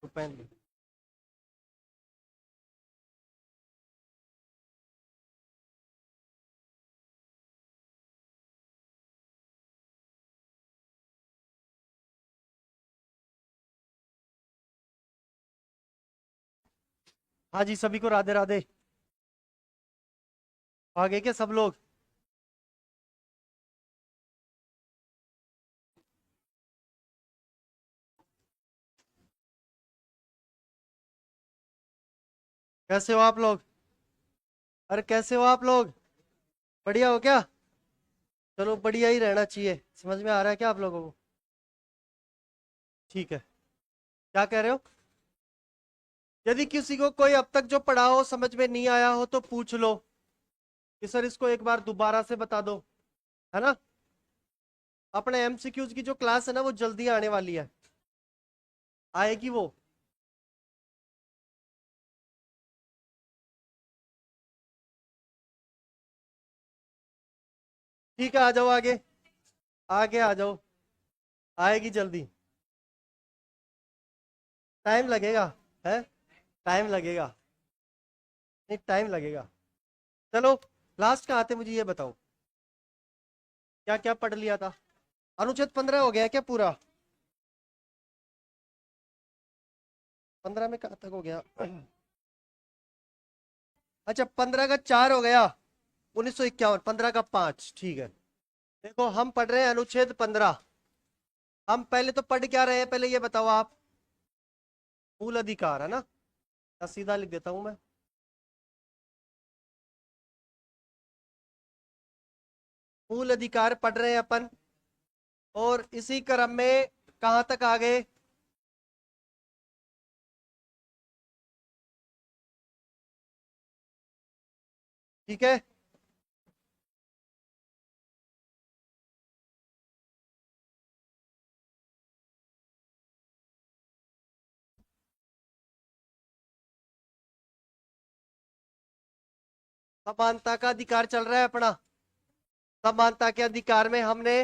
तो पहन ली। हाँ जी, सभी को राधे राधे। आगे के सब लोग। कैसे हो आप लोग? अरे कैसे हो आप लोग? बढ़िया हो क्या? चलो बढ़िया ही रहना चाहिए। समझ में आ रहा है क्या आप लोगों को? ठीक है। क्या कह रहे हो? यदि किसी को कोई अब तक जो पढ़ा हो समझ में नहीं आया हो तो पूछ लो कि सर इसको एक बार दोबारा से बता दो। है ना? अपने एमसीक्यूज की जो क्लास है ना वो जल्दी आने वाली है। आएगी वो। ठीक है, आ जाओ आगे। आगे आ जाओ। आएगी जल्दी। टाइम लगेगा। है। टाइम लगेगा। नहीं, टाइम लगेगा। चलो। लास्ट कहाँ थे मुझे ये बताओ। क्या क्या पढ़ लिया था? अनुच्छेद 15 हो गया है क्या पूरा? 15 में कहाँ तक हो गया? अच्छा, 15 का 4 हो गया। 1951, 15 का 5, ठीक है। देखो हम पढ़ रहे हैं अनुच्छेद 15। हम पहले तो पढ़ क्या रहे हैं, पहले ये बताओ आप। मूल अधिकार है ना? या सीधा लिख देता हूं मैं। मूल अधिकार पढ़ रहे हैं अपन। और इसी क्रम में कहां तक आ गए? ठीक है। समानता का अधिकार चल रहा है अपना। समानता के अधिकार में हमने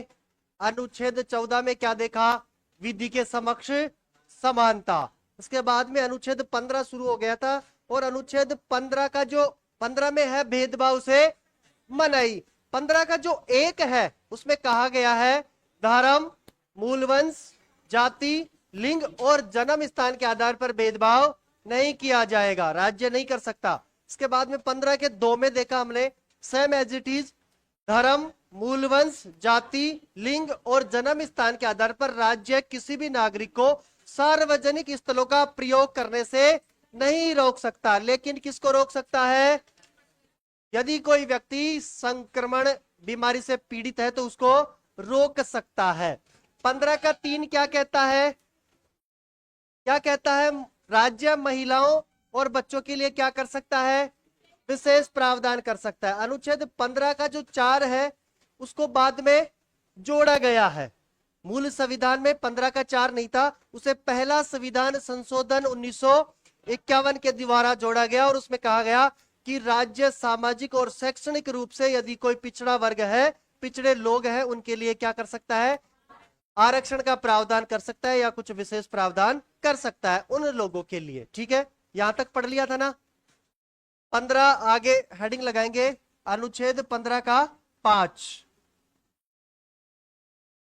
अनुच्छेद 14 में क्या देखा? विधि के समक्ष समानता। उसके बाद में अनुच्छेद 15 शुरू हो गया था। और अनुच्छेद 15 का जो 15 में है भेदभाव से मनाई। 15 का जो एक है उसमें कहा गया है धर्म, मूलवंश, जाति, लिंग और जन्म स्थान के आधार पर भेदभाव नहीं किया जाएगा, राज्य नहीं कर सकता। इसके बाद में 15 के 2 में देखा हमने सेम एज इट इज, धर्म, मूलवंश, जाति, लिंग और जन्म स्थान के आधार पर राज्य किसी भी नागरिक को सार्वजनिक स्थलों का प्रयोग करने से नहीं रोक सकता। लेकिन किसको रोक सकता है? यदि कोई व्यक्ति संक्रमण बीमारी से पीड़ित है तो उसको रोक सकता है। 15 का 3 क्या कहता है? क्या कहता है? राज्य महिलाओं और बच्चों के लिए क्या कर सकता है? विशेष प्रावधान कर सकता है। अनुच्छेद 15 का जो 4 है उसको बाद में जोड़ा गया है। मूल संविधान में 15 का 4 नहीं था, उसे पहला संविधान संशोधन 1951 के द्वारा जोड़ा गया और उसमें कहा गया कि राज्य सामाजिक और शैक्षणिक रूप से यदि कोई पिछड़ा वर्ग है, पिछड़े लोग हैं, उनके लिए क्या कर सकता है? आरक्षण का प्रावधान कर सकता है या कुछ विशेष प्रावधान कर सकता है उन लोगों के लिए। ठीक है, यहां तक पढ़ लिया था ना? 15 आगे हेडिंग लगाएंगे अनुच्छेद 15 का 5।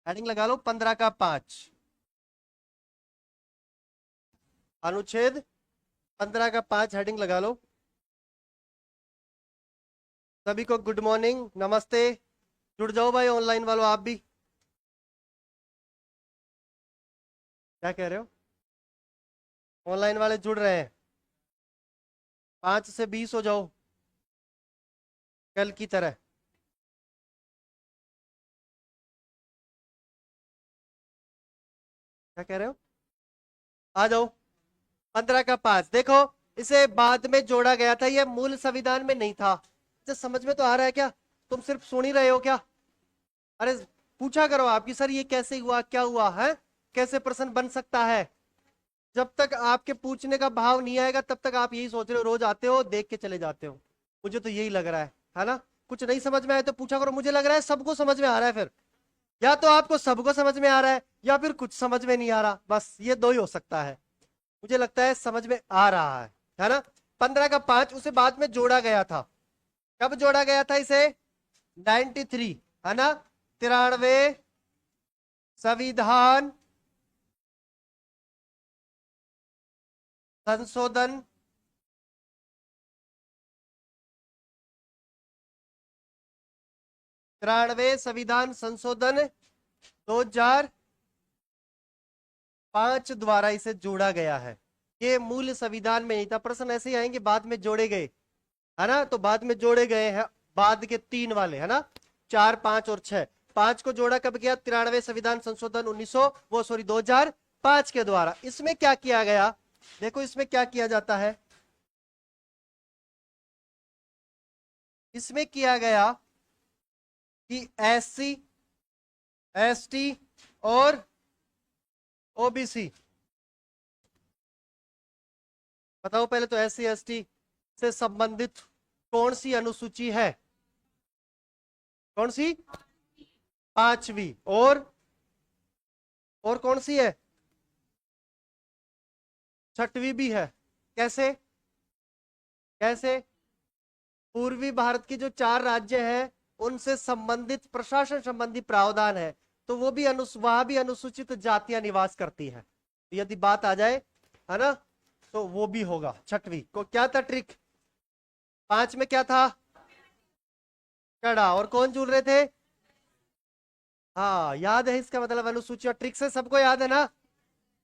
हेडिंग लगा लो 15 का 5। अनुच्छेद 15 का 5 हेडिंग लगा लो। सभी को गुड मॉर्निंग, नमस्ते। जुड़ जाओ भाई ऑनलाइन वालों, आप भी। क्या कह रहे हो? ऑनलाइन वाले जुड़ रहे हैं? 5 से 20 हो जाओ कल की तरह। क्या कह रहे हो? आ जाओ। 15 का 5 देखो, इसे बाद में जोड़ा गया था, ये मूल संविधान में नहीं था। तो समझ में तो आ रहा है क्या? तुम सिर्फ सुन ही रहे हो क्या? अरे पूछा करो आपकी सर ये कैसे हुआ, क्या हुआ है, कैसे प्रश्न बन सकता है। जब तक आपके पूछने का भाव नहीं आएगा तब तक आप यही सोच रहे हो, रोज आते हो देख के चले जाते हो। मुझे तो यही लग रहा है ना? कुछ नहीं समझ में आए तो पूछा करो। मुझे लग रहा है सबको समझ में आ रहा है फिर। या तो आपको सबको समझ में आ रहा है या फिर कुछ समझ में नहीं आ रहा, बस ये दो ही हो सकता है। मुझे लगता है समझ में आ रहा है ना। 15 का 5 उसे बाद में जोड़ा गया था। कब जोड़ा गया था इसे? 93, है ना। 93 संविधान संशोधन 93 संविधान संशोधन 2005 द्वारा इसे जोड़ा गया है। ये मूल संविधान में नहीं था। प्रश्न ऐसे ही आएंगे, बाद में जोड़े गए, है ना। तो बाद में जोड़े गए हैं, बाद के 3 वाले, है ना, 4, 5 और 6। 5 को जोड़ा कब गया? 93 संविधान संशोधन 2005 के द्वारा। इसमें क्या किया गया? देखो इसमें क्या किया जाता है। इसमें किया गया कि SC ST और OBC, बताओ पहले तो SC ST से संबंधित कौन सी अनुसूची है? कौन सी? 5वीं। और कौन सी है? 6वीं भी है। कैसे? कैसे? पूर्वी भारत की जो 4 राज्य हैं उनसे संबंधित प्रशासन संबंधी प्रावधान है, तो वो भी वहां भी अनुसूचित जातियां निवास करती है। यदि बात आ जाए, है ना, तो वो भी होगा। 6वीं को क्या था ट्रिक? 5 में क्या था? कड़ा। और कौन जुड़ रहे थे? हाँ, याद है। इसका मतलब अनुसूचियां ट्रिक से सबको याद है ना।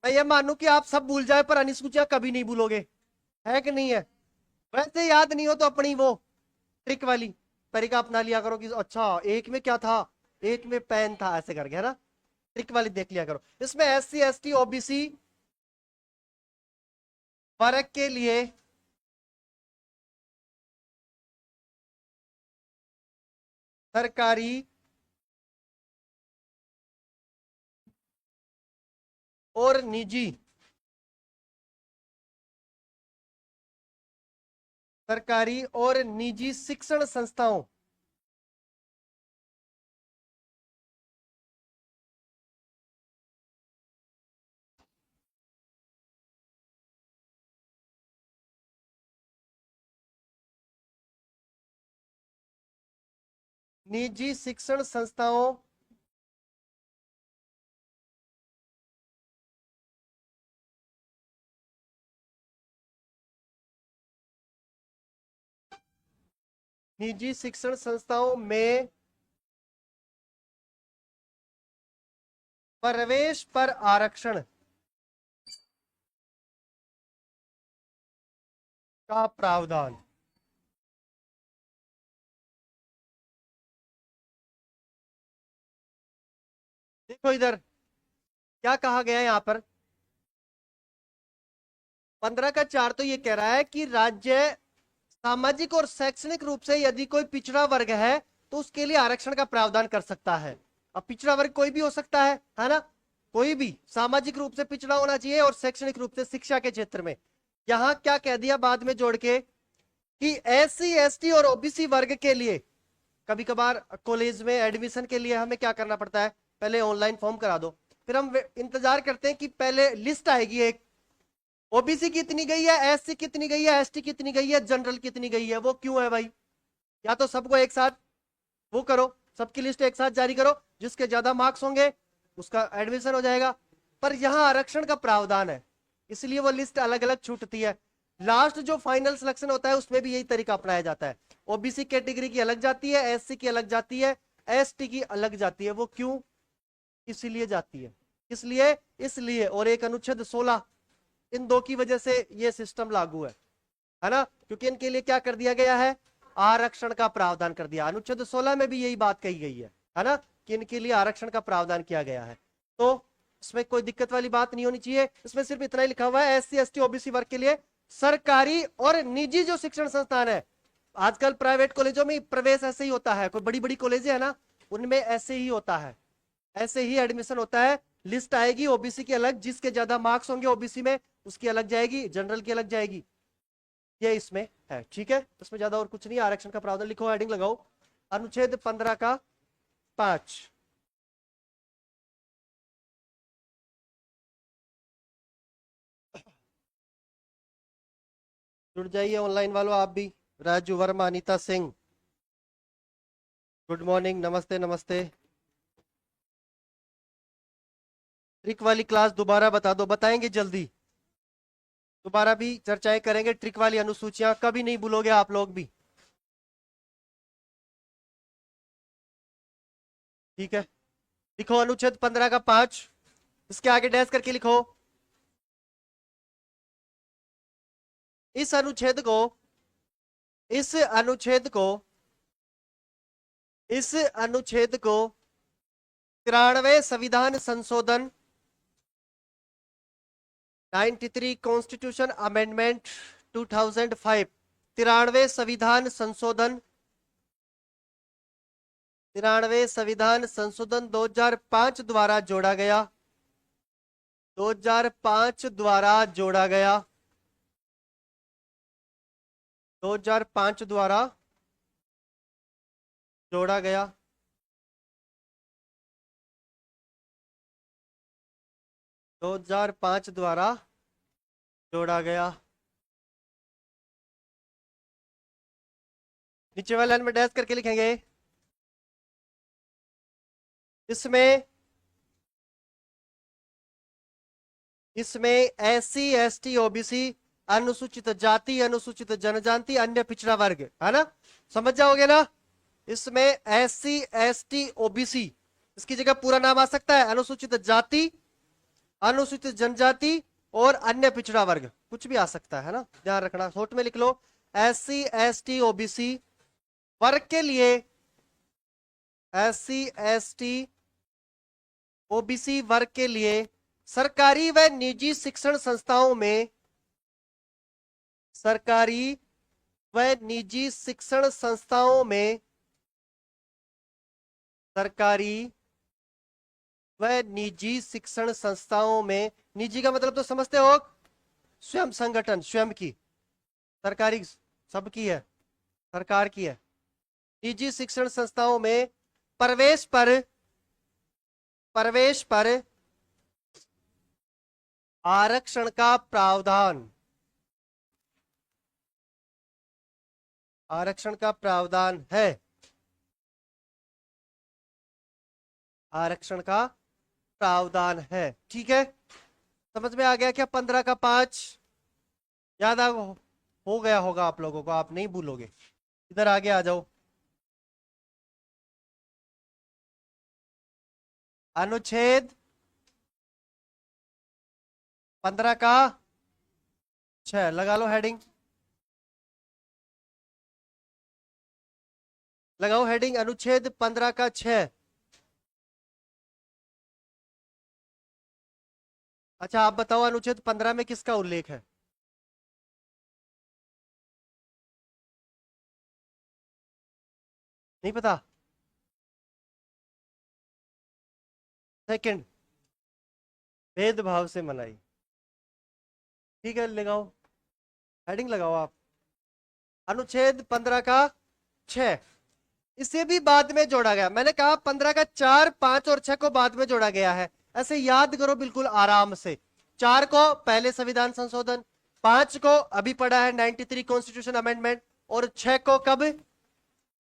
मैं ये मानू कि आप सब भूल जाए पर अनुसूचियां कभी नहीं भूलोगे, है कि नहीं है? वैसे याद नहीं हो तो अपनी वो ट्रिक वाली तरीका अपना लिया करो कि अच्छा एक में क्या था, एक में पेन था, ऐसे करके, है ना। ट्रिक वाली देख लिया करो। इसमें SC ST OBC वर्ग के लिए सरकारी और निजी शिक्षण संस्थाओं निजी शिक्षण संस्थाओं निजी शिक्षण संस्थाओं में प्रवेश पर आरक्षण का प्रावधान। देखो इधर क्या कहा गया है यहां पर। 15 का 4 तो ये कह रहा है कि राज्य सामाजिक और शैक्षणिक रूप से यदि कोई पिछड़ा वर्ग है तो उसके लिए आरक्षण का प्रावधान कर सकता है। अब पिछड़ा वर्ग कोई भी हो सकता है ना। कोई भी सामाजिक रूप से पिछड़ा होना चाहिए और शैक्षणिक रूप से शिक्षा के क्षेत्र में। यहां क्या कह दिया बाद में जोड़ के कि SC ST और OBC वर्ग के लिए कभी कभार कॉलेज में एडमिशन के लिए हमें क्या करना पड़ता है, पहले ऑनलाइन फॉर्म करा दो, फिर हम इंतजार करते हैं कि पहले लिस्ट आएगी एक, OBC कितनी गई है, SC कितनी गई है, ST कितनी गई है, जनरल कितनी गई है। वो क्यों है भाई? या तो सबको एक साथ वो करो, सबकी लिस्ट एक साथ जारी करो, जिसके ज्यादा मार्क्स होंगे उसका एडमिशन हो जाएगा। पर यहां आरक्षण का प्रावधान है, इसलिए वो लिस्ट अलग अलग छूटती है। लास्ट जो फाइनल सिलेक्शन होता है उसमें भी यही तरीका अपनाया जाता है। OBC कैटेगरी की अलग जाती है, SC की अलग जाती है, ST की अलग जाती है। वो क्यों? इसलिए जाती है, इसलिए इसलिए और एक अनुच्छेद 16, इन दो की वजह से ये सिस्टम लागू है ना। क्योंकि इनके लिए क्या कर दिया गया है? आरक्षण का प्रावधान कर दिया। अनुच्छेद 16 में भी यही बात कही गई है ना, कि इनके लिए आरक्षण का प्रावधान किया गया है। तो इसमें कोई दिक्कत वाली बात नहीं होनी चाहिए। इसमें सिर्फ इतना ही लिखा हुआ है SC ST OBC वर्ग के लिए सरकारी और निजी जो शिक्षण संस्थान है। आजकल प्राइवेट कॉलेजों में प्रवेश ऐसे ही होता है, कोई बड़ी बड़ी कॉलेज है ना, उनमें ऐसे ही होता है, ऐसे ही एडमिशन होता है। लिस्ट आएगी OBC की अलग, जिसके ज्यादा मार्क्स होंगे OBC में उसकी अलग जाएगी, जनरल की अलग जाएगी। ये इसमें है, ठीक है। इसमें ज्यादा और कुछ नहीं। आरक्षण का प्रावधान लिखो, हेडिंग लगाओ, अनुच्छेद 15 का 5। जुड़ जाइए ऑनलाइन वालों, आप भी। राजू वर्मा, अनीता सिंह, गुड मॉर्निंग, नमस्ते नमस्ते। ट्रिक वाली क्लास दोबारा बता दो, बताएंगे जल्दी। दोबारा भी चर्चाएं करेंगे, ट्रिक वाली अनुसूचियां कभी नहीं भूलोगे आप लोग भी, ठीक है। लिखो अनुच्छेद 15 का 5, इसके आगे डैश करके लिखो। इस अनुच्छेद को इस अनुच्छेद को इस अनुच्छेद को 93वें संविधान संशोधन 93 कॉन्स्टिट्यूशन अमेंडमेंट 2005, 93वें संविधान संशोधन 93वें संविधान संशोधन 2005 द्वारा जोड़ा गया, 2005 द्वारा जोड़ा गया, 2005 द्वारा जोड़ा गया। दो 2005 द्वारा जोड़ा गया। नीचे वाले लाइन में डैश करके लिखेंगे। इसमें एससी एसटी ओबीसी, अनुसूचित जाति, अनुसूचित जनजाति, अन्य पिछड़ा वर्ग, है ना, समझ जाओगे ना। इसमें एससी एसटी ओबीसी, इसकी जगह पूरा नाम आ सकता है अनुसूचित जाति, अनुसूचित जनजाति और अन्य पिछड़ा वर्ग, कुछ भी आ सकता है ना, ध्यान रखना। शॉर्ट में लिख लो, एससी एसटी ओबीसी वर्ग के लिए, एससी एसटी ओबीसी वर्ग के लिए सरकारी व निजी शिक्षण संस्थाओं में, सरकारी व निजी शिक्षण संस्थाओं में, सरकारी व निजी शिक्षण संस्थाओं में, निजी का मतलब तो समझते हो, स्वयं संगठन, स्वयं की, सरकारी सबकी है, सरकार की है। निजी शिक्षण संस्थाओं में प्रवेश पर आरक्षण का प्रावधान, आरक्षण का प्रावधान है, आरक्षण का प्रावधान है, ठीक है। समझ में आ गया क्या? 15 का 5 याद हो गया होगा आप लोगों को, आप नहीं भूलोगे। इधर आगे आ जाओ। अनुच्छेद 15 का 6 लगा लो हेडिंग, लगाओ हेडिंग, अनुच्छेद 15 का 6। अच्छा आप बताओ, अनुच्छेद 15 में किसका उल्लेख है? नहीं पता? सेकंड, भेदभाव से मनाई, ठीक है, लगाओ हेडिंग, लगाओ आप, अनुच्छेद 15 का 6। इसे भी बाद में जोड़ा गया, मैंने कहा 15 का 4, 5 और 6 को बाद में जोड़ा गया है, ऐसे याद करो बिल्कुल आराम से। 4 को पहले संविधान संशोधन, 5 को अभी पढ़ा है 93 कॉन्स्टिट्यूशन अमेंडमेंट, और 6 को कब,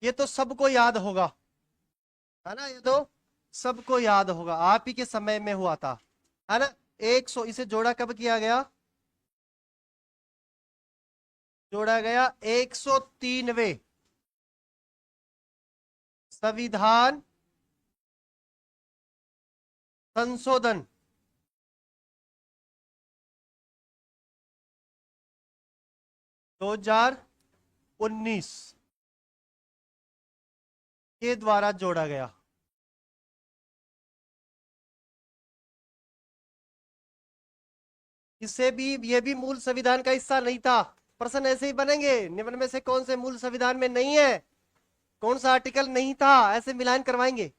ये तो सबको याद होगा, है ना, ये तो सबको याद होगा, आप ही के समय में हुआ था, है ना। 100, इसे जोड़ा कब किया गया? जोड़ा गया 103वें संविधान संशोधन 2019 के द्वारा जोड़ा गया। इससे भी, ये भी मूल संविधान का हिस्सा नहीं था। प्रश्न ऐसे ही बनेंगे, निम्न में से कौन से मूल संविधान में नहीं है, कौन सा आर्टिकल नहीं था, ऐसे मिलान करवाएंगे।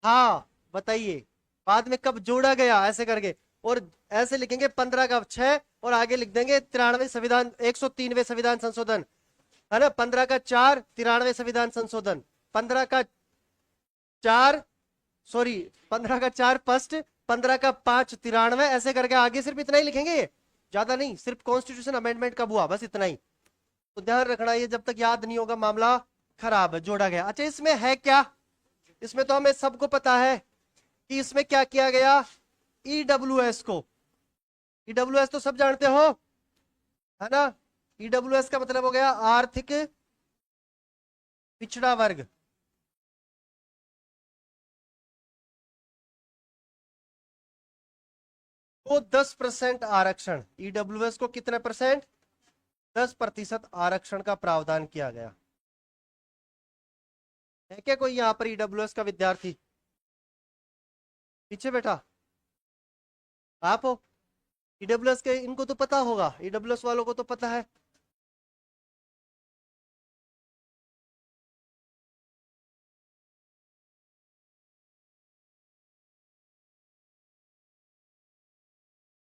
हाँ बताइए, बाद में कब जोड़ा गया ऐसे करके, और ऐसे लिखेंगे 15 का 6 और आगे लिख देंगे 93 संविधान, 103वें संविधान संशोधन, है ना। 15 का 4 93वें संविधान संशोधन, 15 का 4 15 का 4 फर्स्ट, 15 का 5 93, ऐसे करके आगे सिर्फ इतना ही लिखेंगे। ज्यादा नहीं, सिर्फ कॉन्स्टिट्यूशन अमेंडमेंट कब हुआ, बस इतना ही। तो ध्यान रखना, ये जब तक याद नहीं होगा मामला खराब है। जोड़ा गया। अच्छा, इसमें है क्या? इसमें तो हमें सबको पता है कि इसमें क्या किया गया। ईडब्ल्यूएस को, ईडब्ल्यूएस तो सब जानते हो, है ना। ईडब्ल्यूएस का मतलब हो गया आर्थिक पिछड़ा वर्ग। को 10% आरक्षण, ईडब्ल्यूएस को कितने परसेंट, 10% आरक्षण का प्रावधान किया गया है। क्या कोई यहां पर ईडब्ल्यूएस का विद्यार्थी पीछे बैठा? आप हो ईडब्ल्यूएस के? इनको तो पता होगा, ईडब्ल्यूएस वालों को तो पता है।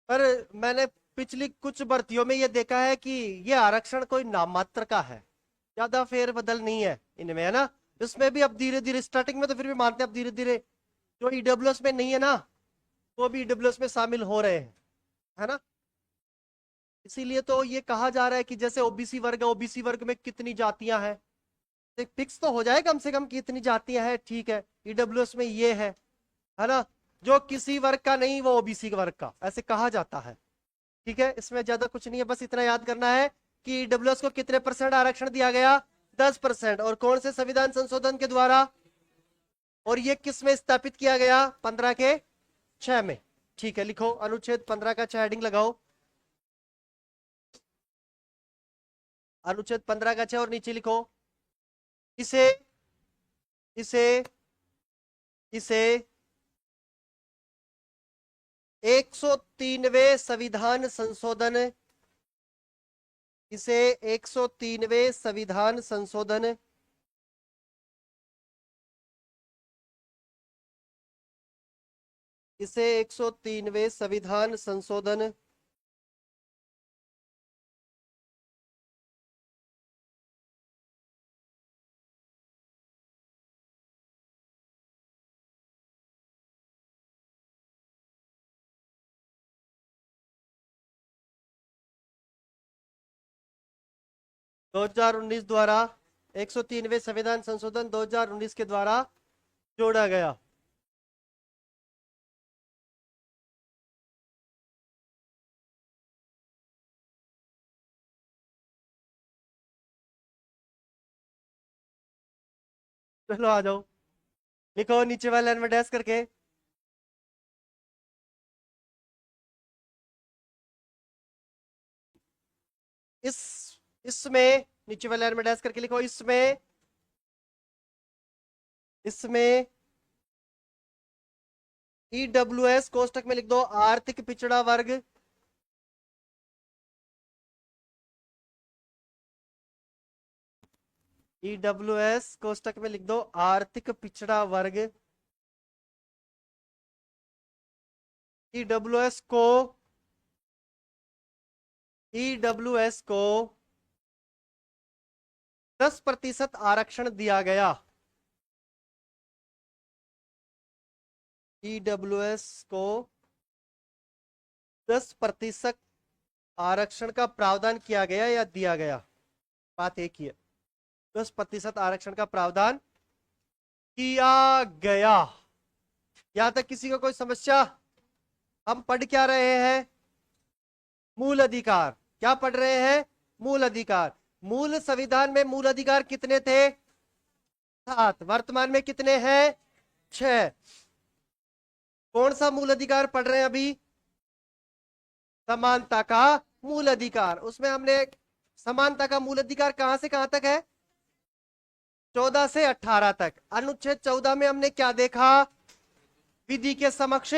पर मैंने पिछली कुछ भर्तियों में यह देखा है कि यह आरक्षण कोई नाम मात्र का है, ज्यादा फेरबदल नहीं है इनमें, है ना। इसमें भी अब धीरे धीरे, स्टार्टिंग में तो फिर भी मानते हैं, अब धीरे धीरे जो ईडब्ल्यूएस में नहीं है ना, वो भी ईडब्ल्यूएस में शामिल हो रहे हैं, है ना। इसीलिए तो ये कहा जा रहा है कि जैसे ओबीसी वर्ग है, ओबीसी वर्ग में कितनी जातियां हैं, फिक्स तो हो जाए कम से कम कि इतनी जातियां हैं, ठीक है। ईडब्ल्यूएस में ये है ना। जो किसी वर्ग का नहीं वो ओबीसी वर्ग का, ऐसे कहा जाता है, ठीक है। इसमें ज्यादा कुछ नहीं है, बस इतना याद करना है कि ईडब्ल्यूएस को कितने परसेंट आरक्षण दिया गया, 10%। और कौन से संविधान संशोधन के द्वारा, और ये किस में स्थापित किया गया, 15 के 6 में, ठीक है। लिखो अनुच्छेद 15 का 6 हेडिंग लगाओ, अनुच्छेद 15 का 6, और नीचे लिखो इसे इसे इसे 103वें संविधान संशोधन, इसे 103वें संविधान संशोधन इसे 103वें संविधान संशोधन दो 2019 द्वारा, 103वें संविधान संशोधन 2019 के द्वारा जोड़ा गया। चलो आ जाओ, लिखो नीचे वाले लाइन में डैश करके, इस इसमें नीचे वाले लाइन में डैश करके लिखो, इसमें इसमें ईडब्ल्यूएस कोष्टक में लिख दो आर्थिक पिछड़ा वर्ग, ईडब्ल्यूएस कोष्टक में लिख दो आर्थिक पिछड़ा वर्ग। ईडब्ल्यूएस को 10% आरक्षण दिया गया। ईडब्ल्यूएस को 10% आरक्षण का प्रावधान किया गया या दिया गया, बात एक ही है। 10% आरक्षण का प्रावधान किया गया। यहां तक किसी को कोई समस्या? हम पढ़ क्या रहे हैं, मूल अधिकार। क्या पढ़ रहे हैं, मूल अधिकार। मूल संविधान में मूल अधिकार कितने थे, 7। वर्तमान में कितने हैं, 6। कौन सा मूल अधिकार पढ़ रहे हैं अभी, समानता का मूल अधिकार। उसमें हमने समानता का मूल अधिकार कहां से कहां तक है, 14 से 18 तक। अनुच्छेद 14 में हमने क्या देखा, विधि के समक्ष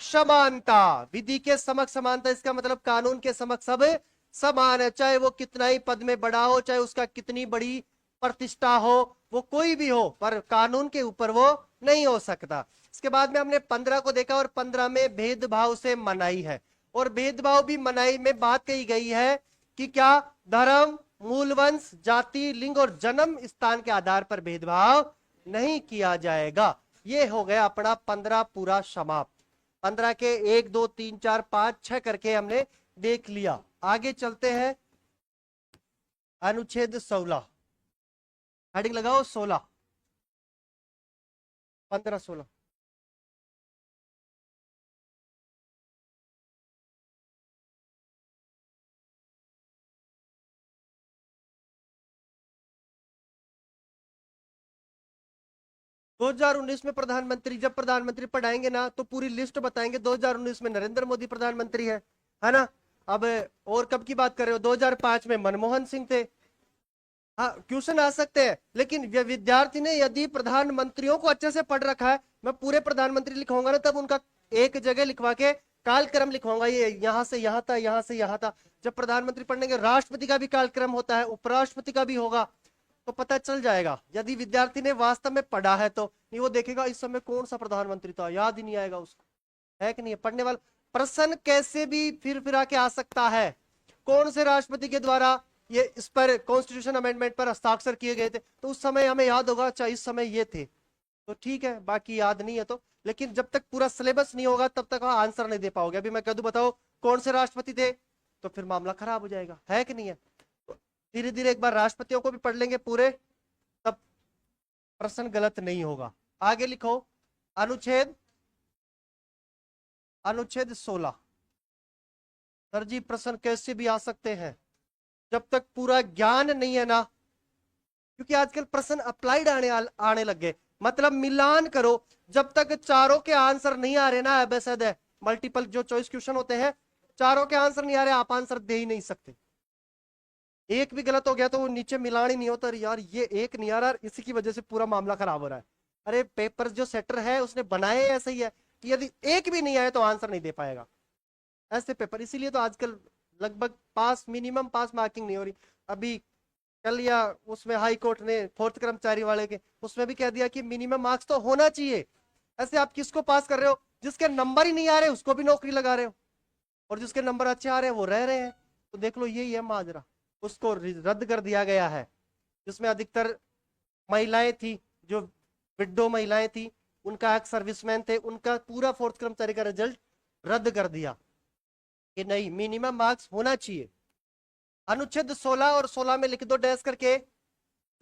समानता। विधि के समक्ष समानता, इसका मतलब कानून के समक्ष सब समान है, चाहे वो कितना ही पद में बड़ा हो, चाहे उसका कितनी बड़ी प्रतिष्ठा हो, वो कोई भी हो, पर कानून के ऊपर वो नहीं हो सकता। इसके बाद में हमने 15 को देखा, और 15 में भेदभाव से मनाही है। और भेदभाव भी मनाही में बात कही गई है कि क्या, धर्म, मूल वंश, जाति, लिंग और जन्म स्थान के आधार पर भेदभाव नहीं किया जाएगा। ये हो गया अपना 15 पूरा समाप्त। 15 के 1 2 3 4 5 6 करके हमने देख लिया। आगे चलते हैं, अनुच्छेद 16, हेडिंग लगाओ 16, 15, 16। 2019 में प्रधानमंत्री, जब प्रधानमंत्री पढ़ाएंगे ना तो पूरी लिस्ट बताएंगे। 2019 में नरेंद्र मोदी प्रधानमंत्री है ना। अब और कब की बात कर रहे हो, 2005 में मनमोहन सिंह थे। हाँ, क्वेश्चन आ सकते हैं, लेकिन विद्यार्थी ने यदि प्रधानमंत्रियों को अच्छे से पढ़ रखा है, मैं पूरे प्रधानमंत्री लिखवाऊंगा ना, तब उनका एक जगह लिखवा के कालक्रम लिखवाऊंगा, ये यहां से यहां था, यहां से यहां था। जब प्रधानमंत्री पढ़ेंगे, राष्ट्रपति का भी कालक्रम होता है, उपराष्ट्रपति का भी होगा, तो पता चल जाएगा। यदि विद्यार्थी ने वास्तव में पढ़ा है तो नहीं, वो देखेगा इस समय कौन सा प्रधानमंत्री था, याद ही नहीं आएगा उसको, है कि नहीं है। पढ़ने वाला प्रश्न कैसे भी फिर फिरा के आ सकता है। कौन से राष्ट्रपति के द्वारा ये इस पर कॉन्स्टिट्यूशन अमेंडमेंट पर हस्ताक्षर किए गए थे, तो उस समय हमें याद होगा, अच्छा इस समय ये थे, तो ठीक है। बाकी याद नहीं है तो, लेकिन जब तक पूरा सिलेबस नहीं होगा तब तक आप आंसर नहीं दे पाओगे। अभी मैं कह दूं बताओ कौन से राष्ट्रपति थे, तो फिर मामला खराब हो जाएगा, है कि नहीं है। धीरे धीरे एक बार राष्ट्रपतियों को भी पढ़ लेंगे पूरे, तब प्रश्न गलत नहीं होगा। आगे लिखो, अनुच्छेद अनुच्छेद 16। सर जी प्रश्न कैसे भी आ सकते हैं, जब तक पूरा ज्ञान नहीं है ना, क्योंकि आजकल प्रश्न अप्लाइड आने लग गए। मतलब मिलान करो, जब तक चारों के आंसर नहीं आ रहे ना, एबेसेड है मल्टीपल जो चॉइस क्वेश्चन होते हैं, चारों के आंसर नहीं आ रहे, आप आंसर दे ही नहीं सकते। एक भी गलत हो गया तो वो नीचे मिलान ही नहीं होता, यार ये एक नहीं आ रहा, इसी की वजह से पूरा मामला खराब हो रहा है। अरे पेपर जो सेटर है उसने बनाए ऐसे ही है कि यदि एक भी नहीं आए तो आंसर नहीं दे पाएगा, ऐसे पेपर। इसीलिए तो आजकल लगभग पास, मिनिमम पास मार्किंग नहीं हो रही। अभी कल या उसमें हाई कोर्ट ने फोर्थ कर्मचारी वाले के उसमें भी कह दिया कि मिनिमम मार्क्स तो होना चाहिए। ऐसे आप किसको पास कर रहे हो, जिसके नंबर ही नहीं आ रहे उसको भी नौकरी लगा रहे हो, और जिसके नंबर अच्छे आ रहे हैं वो रह रहे हैं। तो देख लो यही है माजरा। उसको रद्द कर दिया गया है, जिसमें अधिकतर महिलाएं थी, जो विडो महिलाएं थी, उनका एक सर्विसमैन थे, उनका पूरा फोर्थ कर्मचारी का रिजल्ट रद्द कर दिया कि नहीं मिनिमम मार्क्स होना चाहिए। अनुच्छेद 16 और 16 में लिख दो डैश करके,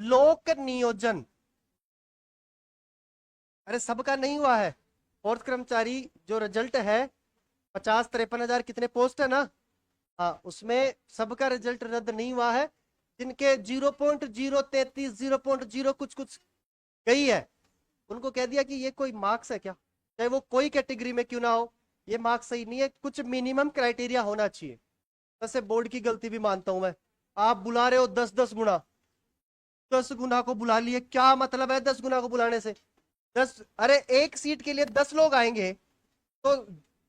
लोक नियोजन। अरे सबका नहीं हुआ है, फोर्थ कर्मचारी जो रिजल्ट है 50-53 हजार कितने पोस्ट है ना, हाँ उसमें सबका रिजल्ट रद्द नहीं हुआ है। जिनके 0.033 0.0 कुछ कुछ गई है, उनको कह दिया कि ये कोई मार्क्स है क्या, चाहे वो कोई कैटेगरी में क्यों ना हो, ये मार्क्स सही नहीं है, कुछ मिनिमम क्राइटेरिया होना चाहिए। वैसे बोर्ड की गलती भी मानता हूं मैं, आप बुला रहे हो 10-10 गुना, 10 गुना को बुला लिए, क्या मतलब है 10 गुना को बुलाने से। 10, अरे एक सीट के लिए 10 लोग आएंगे तो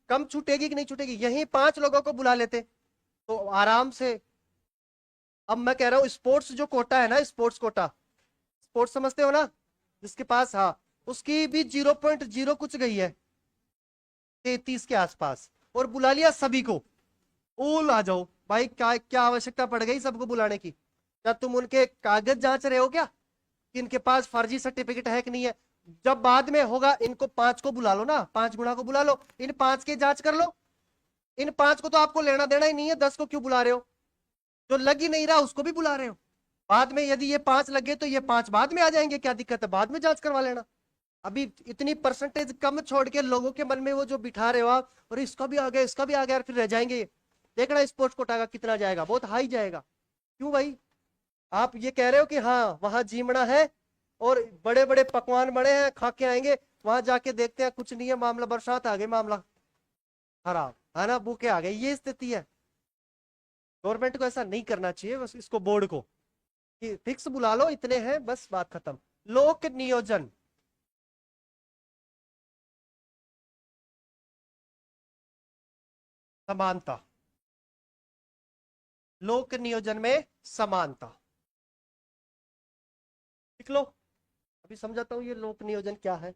कम छूटेगी कि नहीं छूटेगी, यहीं 5 लोगों को बुला लेते तो आराम से। अब मैं कह रहा हूं स्पोर्ट्स जो कोटा है ना, स्पोर्ट्स कोटा, स्पोर्ट्स समझते हो ना, जिसके पास, हाँ उसकी भी 0.0 कुछ गई है, 33 के आसपास, और बुला लिया सभी को। ओल आ जाओ भाई, क्या क्या आवश्यकता पड़ गई सबको बुलाने की, क्या तुम उनके कागज जांच रहे हो क्या कि इनके पास फर्जी सर्टिफिकेट है कि नहीं है। जब बाद में होगा इनको 5 को बुला लो ना, 5 गुना को बुला लो, इन 5 की जांच कर लो। इन 5 को तो आपको लेना देना ही नहीं है, 10 को क्यों बुला रहे हो, जो लग ही नहीं रहा उसको भी बुला रहे हो। बाद में यदि ये 5 लगे तो ये 5 बाद में आ जाएंगे, क्या दिक्कत है, बाद में जांच करवा लेना। अभी इतनी परसेंटेज कम छोड़ के लोगों के मन में वो जो बिठा रहे हो आप, और इसका भी आ गया, इसका भी आ गया, फिर रह जाएंगे। देखना स्पोर्ट्स कोटा का कितना जाएगा, बहुत हाई जाएगा। क्यों भाई, आप ये कह रहे हो कि हाँ वहां जीमड़ा है और बड़े बड़े पकवान बड़े हैं, खा के आएंगे, वहां जाके देखते हैं कुछ नहीं है, मामला बरसात आ गई, मामला खराब है ना, भूखे आ गए, ये स्थिति है। गवर्नमेंट को ऐसा नहीं करना चाहिए, बस इसको बोर्ड को कि फिक्स बुला लो, इतने हैं बस, बात खत्म। लोक नियोजन, समानता, लोक नियोजन में समानता लिख लो। अभी समझाता हूं ये लोक नियोजन क्या है।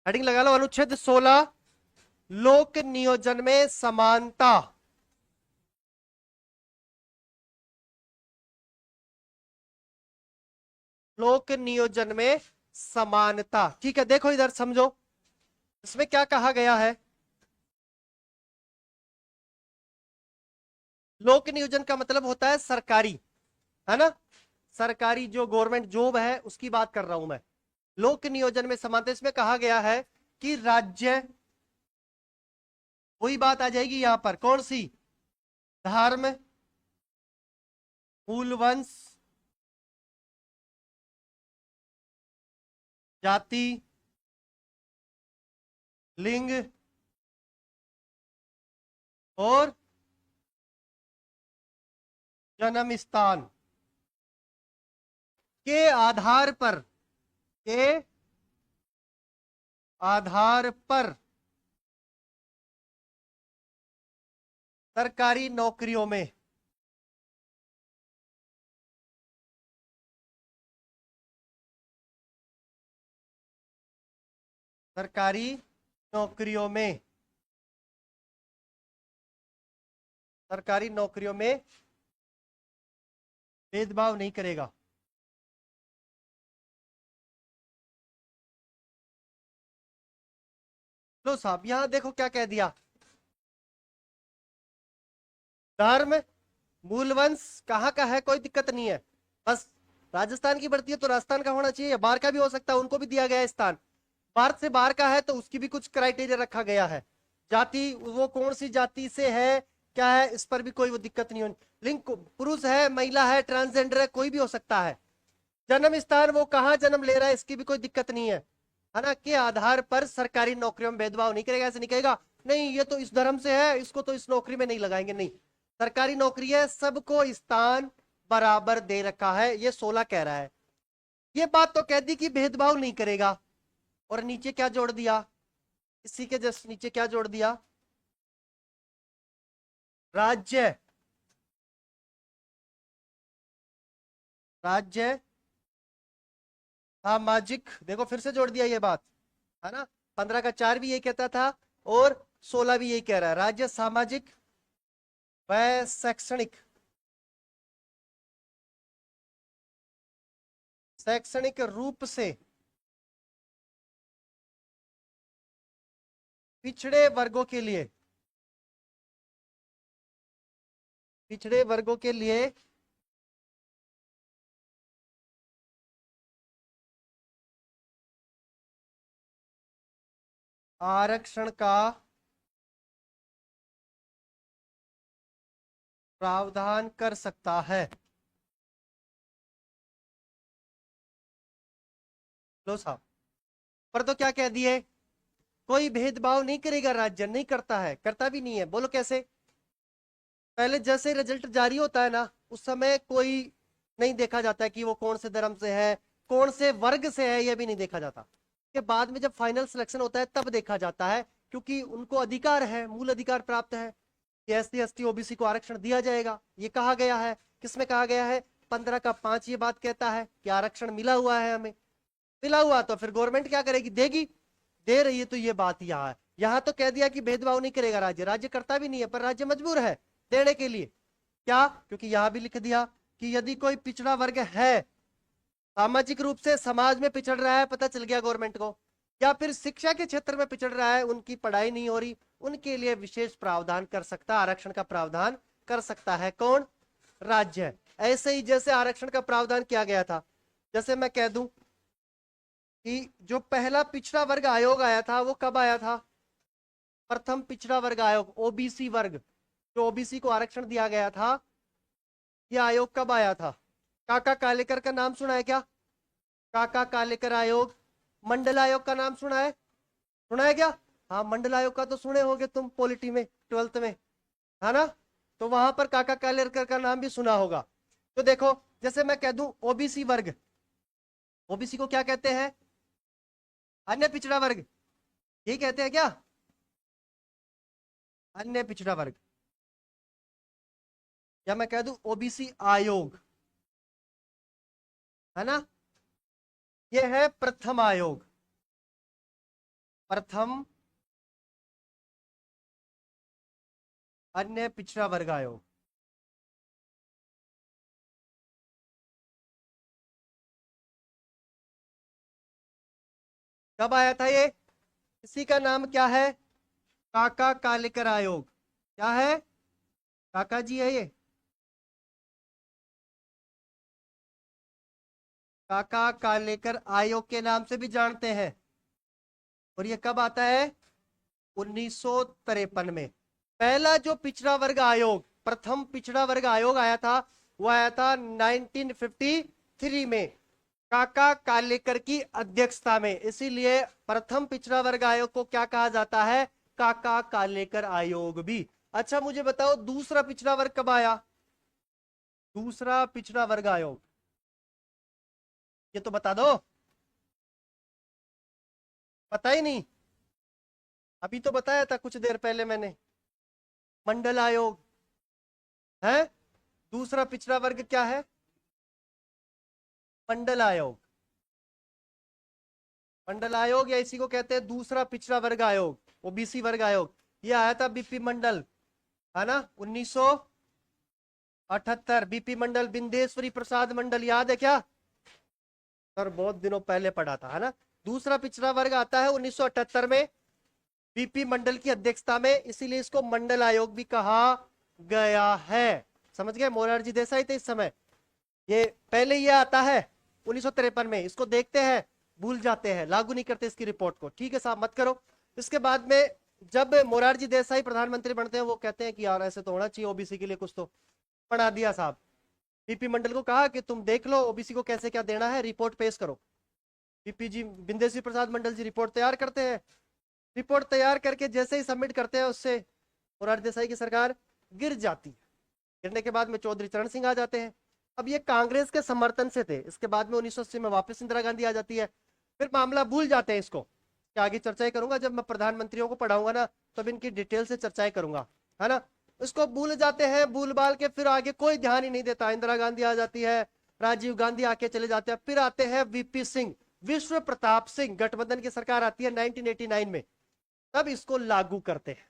हेडिंग लगा लो, अनुच्छेद 16, लोक नियोजन में समानता। लोक नियोजन में समानता, ठीक है। देखो इधर समझो, इसमें क्या कहा गया है? लोक नियोजन का मतलब होता है सरकारी, है ना, सरकारी जो गवर्नमेंट जॉब है उसकी बात कर रहा हूं मैं। लोक नियोजन में समानता, इसमें कहा गया है कि राज्य, वही बात आ जाएगी यहां पर, कौन सी? धर्म, मूल वंश, जाति, लिंग और जन्म स्थान के के आधार पर सरकारी नौकरियों में, सरकारी नौकरियों में, सरकारी नौकरियों में भेदभाव नहीं करेगा। लो साहब, यहां देखो क्या कह दिया, धर्म, मूल वंश कहाँ का है कोई दिक्कत नहीं है, बस राजस्थान की भर्ती है तो राजस्थान का होना चाहिए, बाहर का भी हो सकता है, उनको भी दिया गया है स्थान। भारत से बाहर का है तो उसकी भी कुछ क्राइटेरिया रखा गया है। जाति, वो कौन सी जाति से है, क्या है, इस पर भी कोई वो दिक्कत नहीं होनी। लिंग, पुरुष है, महिला है, ट्रांसजेंडर है, कोई भी हो सकता है। जन्म स्थान, वो कहाँ जन्म ले रहा है, इसकी भी कोई दिक्कत नहीं है ना, के आधार पर सरकारी नौकरियों में भेदभाव नहीं करेगा। ऐसे नहीं कहेगा नहीं ये तो इस धर्म से है, इसको तो इस नौकरी में नहीं लगाएंगे, नहीं, सरकारी नौकरी है, सबको स्थान बराबर दे रखा है, ये 16 कह रहा है। ये बात तो कह दी कि भेदभाव नहीं करेगा, और नीचे क्या जोड़ दिया, इसी के जस्ट नीचे क्या जोड़ दिया, राज्य, राज्य सामाजिक, देखो फिर से जोड़ दिया ये बात, है ना, 15 का 4 भी यही कहता था और 16 भी यही कह रहा है, राज्य सामाजिक व शैक्षणिक, शैक्षणिक रूप से पिछड़े वर्गों के लिए, पिछड़े वर्गों के लिए आरक्षण का प्रावधान कर सकता है। लो साहब, पर तो क्या कह दिए, कोई भेदभाव नहीं करेगा, राज्य नहीं करता है, करता भी नहीं है, बोलो कैसे? पहले जैसे रिजल्ट जारी होता है ना, उस समय कोई नहीं देखा जाता है कि वो कौन से धर्म से है, कौन से वर्ग से है, यह भी नहीं देखा जाता। के बाद में जब फाइनल सिलेक्शन होता है तब देखा जाता है, क्योंकि उनको अधिकार है, मूल अधिकार प्राप्त है कि एससी एसटी ओबीसी को आरक्षण दिया जाएगा, ये कहा गया है। किसमें कहा गया है? 15 का 5 ये बात कहता है कि आरक्षण मिला हुआ है हमें, मिला हुआ तो फिर गवर्नमेंट क्या करेगी, देगी, दे रही है, तो ये बात यहाँ है। यहाँ तो कह दिया कि भेदभाव नहीं करेगा राज्य, राज्य करता भी नहीं है, पर राज्य मजबूर है देने के लिए। क्या? क्योंकि यहां भी लिख दिया कि यदि कोई पिछड़ा वर्ग है, सामाजिक रूप से समाज में पिछड़ रहा है, पता चल गया गवर्नमेंट को, या फिर शिक्षा के क्षेत्र में पिछड़ रहा है, उनकी पढ़ाई नहीं हो रही, उनके लिए विशेष प्रावधान कर सकता, आरक्षण का प्रावधान कर सकता है कौन? राज्य। ऐसे ही जैसे आरक्षण का प्रावधान किया गया था, जैसे मैं कह दूं कि जो पहला पिछड़ा वर्ग आयोग आया था वो कब आया था? प्रथम पिछड़ा वर्ग आयोग, ओबीसी वर्ग, जो ओबीसी को आरक्षण दिया गया था, ये आयोग कब आया था? काका कालेकर का नाम सुना है क्या? काका कालेकर आयोग। मंडल आयोग का नाम सुना है? सुना है क्या? हाँ, मंडल आयोग का तो सुने होगे तुम, पॉलिटी में 12th में, है ना, तो वहां पर काका कालेकर का नाम भी सुना होगा। तो देखो, जैसे मैं कह दूं ओबीसी वर्ग, ओबीसी को क्या कहते हैं? अन्य पिछड़ा वर्ग, यही कहते हैं क्या? अन्य पिछड़ा वर्ग, या मैं कह दूं ओबीसी आयोग, है ना, ये है प्रथम आयोग, प्रथम अन्य पिछड़ा वर्ग आयोग। कब आया था ये? इसी का नाम क्या है? काका कालेकर आयोग। क्या है? काका जी है ये, काका कालेकर आयोग के नाम से भी जानते हैं। और ये कब आता है? 1953 में। पहला जो पिछड़ा वर्ग आयोग, प्रथम पिछड़ा वर्ग आयोग आया था, वो आया था 1953 में, काका कालेकर की अध्यक्षता में। इसीलिए प्रथम पिछड़ा वर्ग आयोग को क्या कहा जाता है? काका कालेकर आयोग भी। अच्छा मुझे बताओ, दूसरा पिछड़ा वर्ग कब आया? दूसरा पिछड़ा वर्ग आयोग, ये तो बता दो। पता ही नहीं? अभी तो बताया था कुछ देर पहले मैंने, मंडल आयोग है। दूसरा पिछड़ा वर्ग क्या है? मंडल आयोग। मंडल आयोग, या इसी को कहते हैं दूसरा पिछड़ा वर्ग आयोग, ओबीसी वर्ग आयोग। ये आया था बीपी मंडल, है ना, 1978। बीपी मंडल, बिंदेश्वरी प्रसाद मंडल, याद है क्या सर? बहुत दिनों पहले पढ़ा था, है ना। दूसरा पिछड़ा वर्ग आता है 1978 में, बीपी मंडल की अध्यक्षता में, इसीलिए इसको मंडल आयोग भी कहा गया है। समझ गए? मोरारजी देसाई थे इस समय। ये पहले ये आता है 1953 में, इसको देखते हैं, भूल जाते हैं, लागू नहीं करते इसकी रिपोर्ट को। ठीक है साहब, मत करो। इसके बाद में जब मोरारजी देसाई प्रधानमंत्री बनते हैं, वो कहते हैं कि यार ऐसे तो होना चाहिए ओबीसी के लिए कुछ तो। बना दिया साहब। बीपी मंडल को कहा कि तुम देख लो ओबीसी को कैसे क्या देना है, रिपोर्ट पेश करो। बीपी जी, बिंदेश्वरी प्रसाद मंडल जी रिपोर्ट तैयार करते हैं। रिपोर्ट तैयार करके जैसे ही सबमिट करते हैं, उससे मोरारजी देसाई की सरकार गिर जाती है। गिरने के बाद में चौधरी चरण सिंह आ जाते हैं। अब ये कांग्रेस के समर्थन से थे। इसके बाद में 1980 में वापस इंदिरा गांधी आ जाती है। फिर मामला भूल जाते हैं इसको। आगे चर्चाएं करूंगा जब मैं प्रधानमंत्रियों को पढ़ाऊंगा ना, तब इनकी डिटेल से चर्चाएं करूंगा, है ना। इसको भूल जाते हैं, भूल बाल के फिर आगे कोई ध्यान ही नहीं देता। इंदिरा गांधी आ जाती है, राजीव गांधी आके चले जाते हैं, फिर आते हैं वीपी सिंह, विश्व प्रताप सिंह, गठबंधन की सरकार आती है 1989 में। तब इसको लागू करते हैं।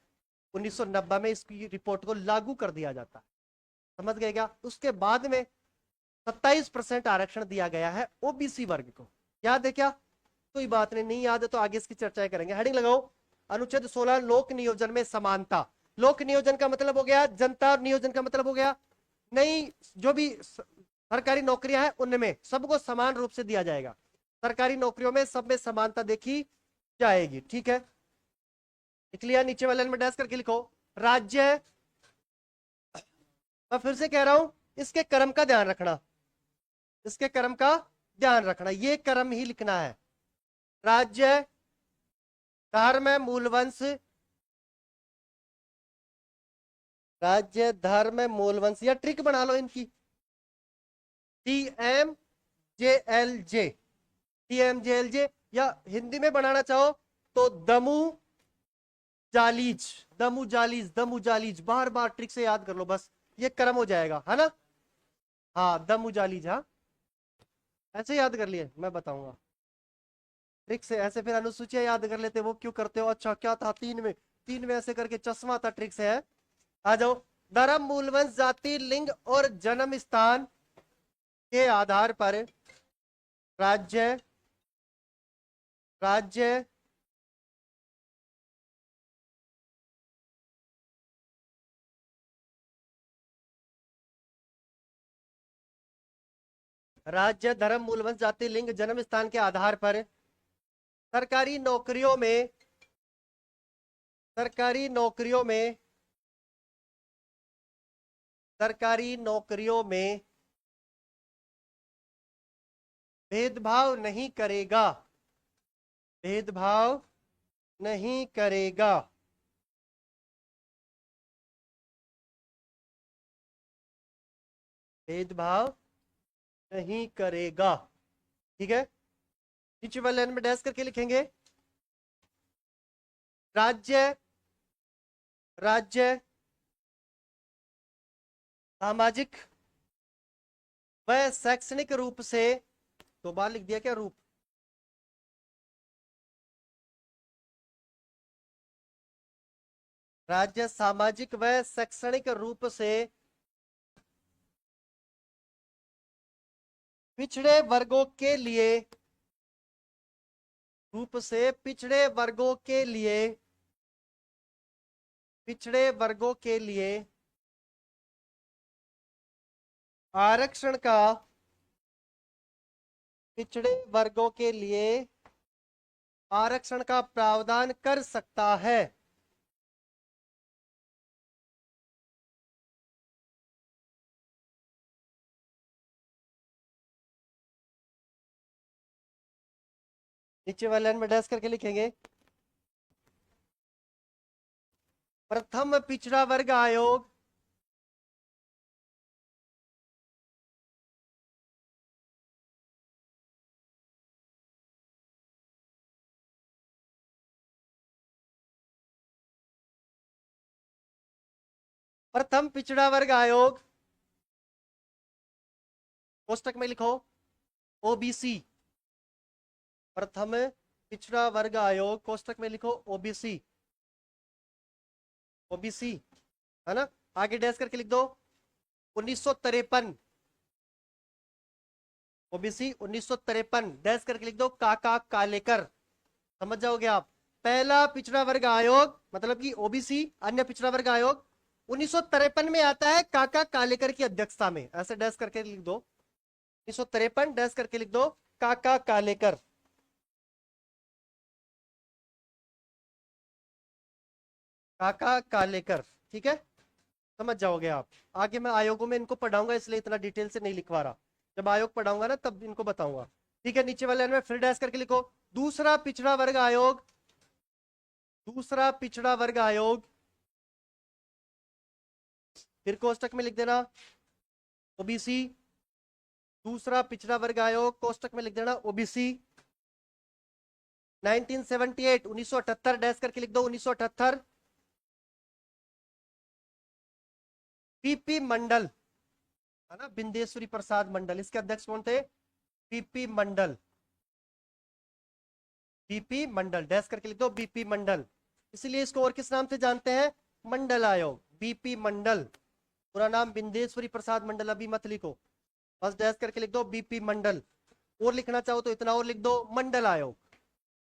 1990 में इसकी रिपोर्ट को लागू कर दिया जाता है। समझ गए क्या? उसके बाद में 27% आरक्षण दिया गया है ओबीसी वर्ग को। याद है क्या? कोई बात नहीं, नहीं याद है तो आगे इसकी चर्चा करेंगे। हेडिंग लगाओ, अनुच्छेद 16 लोक नियोजन में समानता। लोक नियोजन का मतलब हो गया जनता, और नियोजन का मतलब हो गया नई जो भी सरकारी नौकरियां हैं उनमें सबको समान रूप से दिया जाएगा। सरकारी नौकरियों में सब में समानता देखी जाएगी। ठीक है, लिख लिया? नीचे वाले में डैश करके लिखो, राज्य, मैं फिर से कह रहा हूं, इसके क्रम का ध्यान रखना, इसके क्रम का ध्यान रखना, ये क्रम ही लिखना है। राज्य, धर्म, मूलवंश, राज्य, धर्म, मूलवंश, या ट्रिक बना लो इनकी, TMJLJ, TMJLJ, या हिंदी में बनाना चाहो तो दमू जालीज, दमू जालीज, दमू जालीज। बार बार ट्रिक से याद कर लो, बस ये क्रम हो जाएगा, है ना। हाँ, दमू जालीज, हाँ ऐसे याद कर लिए, मैं बताऊंगा ट्रिक से। ऐसे फिर अनुसूचियां याद कर लेते, वो क्यों करते हो? अच्छा क्या था, 3 में ऐसे करके चश्मा था, ट्रिक से है। आ जाओ, धर्म, मूलवंश, जाति, लिंग और जन्म स्थान के आधार पर राज्य, राज्य, राज्य, धर्म, मूलवंश, जाति, लिंग, जन्म स्थान के आधार पर सरकारी नौकरियों में, सरकारी नौकरियों में, सरकारी नौकरियों में भेदभाव नहीं करेगा, भेदभाव नहीं करेगा। भेदभाव नहीं करेगा। ठीक है, नीचे वाले लाइन में डैश करके लिखेंगे, राज्य, राज्य सामाजिक व शैक्षणिक रूप से, 2 बार लिख दिया क्या रूप? राज्य सामाजिक व शैक्षणिक रूप से पिछड़े वर्गों के लिए रूप से पिछड़े वर्गों के लिए आरक्षण का पिछड़े वर्गों के लिए आरक्षण का प्रावधान कर सकता है। नीचे वाले लाइन में डैश करके लिखेंगे, प्रथम पिछड़ा वर्ग आयोग प्रथम पिछड़ा वर्ग आयोग कोष्टक में लिखो ओबीसी। प्रथम पिछड़ा वर्ग आयोग कोष्टक में लिखो ओबीसी। ओबीसी है ना, आगे डैश करके लिख दो 1953। ओबीसी 1953 डैश करके लिख दो काका कालेकर। समझ जाओगे आप। पहला पिछड़ा वर्ग आयोग मतलब कि ओबीसी अन्य पिछड़ा वर्ग आयोग 1953 में आता है काका कालेकर की अध्यक्षता में। ऐसे डैश करके लिख दो 1953 डैश करके लिख दो काका कालेकर। काका कालेकर, ठीक है, समझ जाओगे आप। आगे मैं आयोगों में इनको पढ़ाऊंगा इसलिए इतना डिटेल से नहीं लिखवा रहा, जब आयोग पढ़ाऊंगा ना तब इनको बताऊंगा। ठीक है, नीचे वाले में फिर डैश करके लिखो दूसरा पिछड़ा वर्ग आयोग। दूसरा पिछड़ा वर्ग आयोग फिर कोष्टक में लिख देना ओबीसी। दूसरा पिछड़ा वर्ग आयोग कोष्टक में लिख देना ओबीसी। 1978 1978 डैश करके लिख दो 1978। पीपी मंडल है ना, बिंदेश्वरी प्रसाद मंडल, इसके अध्यक्ष कौन थे? पीपी मंडल। बीपी मंडल डैश करके लिख दो बीपी मंडल। इसलिए इसको और किस नाम से जानते हैं? मंडल आयोग, बीपी मंडल। पूरा नाम बिंदेश्वरी प्रसाद मंडल अभी मत लिखो, बस डैश करके लिख दो बीपी मंडल। और लिखना चाहो तो इतना और लिख दो मंडल आयोग।